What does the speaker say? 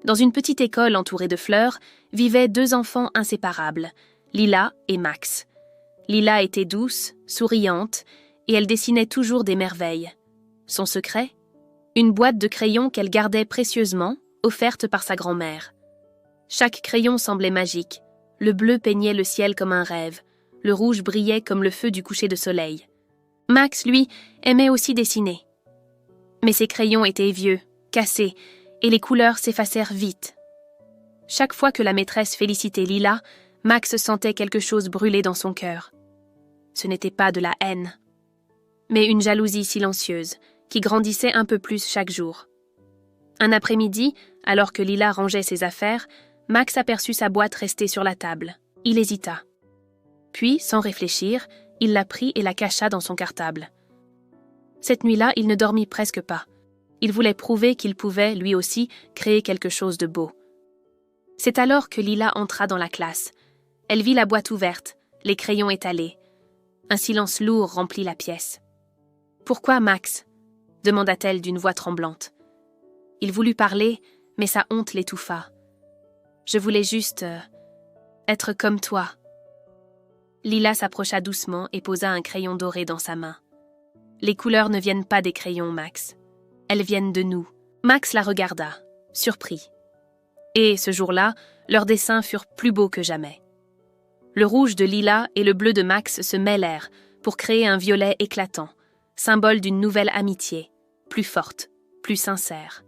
Dans une petite école entourée de fleurs, vivaient deux enfants inséparables, Lila et Max. Lila était douce, souriante, et elle dessinait toujours des merveilles. Son secret ? Une boîte de crayons qu'elle gardait précieusement, offerte par sa grand-mère. Chaque crayon semblait magique. Le bleu peignait le ciel comme un rêve. Le rouge brillait comme le feu du coucher de soleil. Max, lui, aimait aussi dessiner. Mais ses crayons étaient vieux, cassés, et les couleurs s'effacèrent vite. Chaque fois que la maîtresse félicitait Lila, Max sentait quelque chose brûler dans son cœur. Ce n'était pas de la haine, mais une jalousie silencieuse, qui grandissait un peu plus chaque jour. Un après-midi, alors que Lila rangeait ses affaires, Max aperçut sa boîte restée sur la table. Il hésita. Puis, sans réfléchir, il la prit et la cacha dans son cartable. Cette nuit-là, il ne dormit presque pas. Il voulait prouver qu'il pouvait, lui aussi, créer quelque chose de beau. C'est alors que Lila entra dans la classe. Elle vit la boîte ouverte, les crayons étalés. Un silence lourd remplit la pièce. « Pourquoi, Max ?» demanda-t-elle d'une voix tremblante. Il voulut parler, mais sa honte l'étouffa. « Je voulais juste être comme toi. » Lila s'approcha doucement et posa un crayon doré dans sa main. « Les couleurs ne viennent pas des crayons, Max. Elles viennent de nous. » Max la regarda, surpris. Et, ce jour-là, leurs dessins furent plus beaux que jamais. Le rouge de Lila et le bleu de Max se mêlèrent pour créer un violet éclatant, symbole d'une nouvelle amitié, plus forte, plus sincère.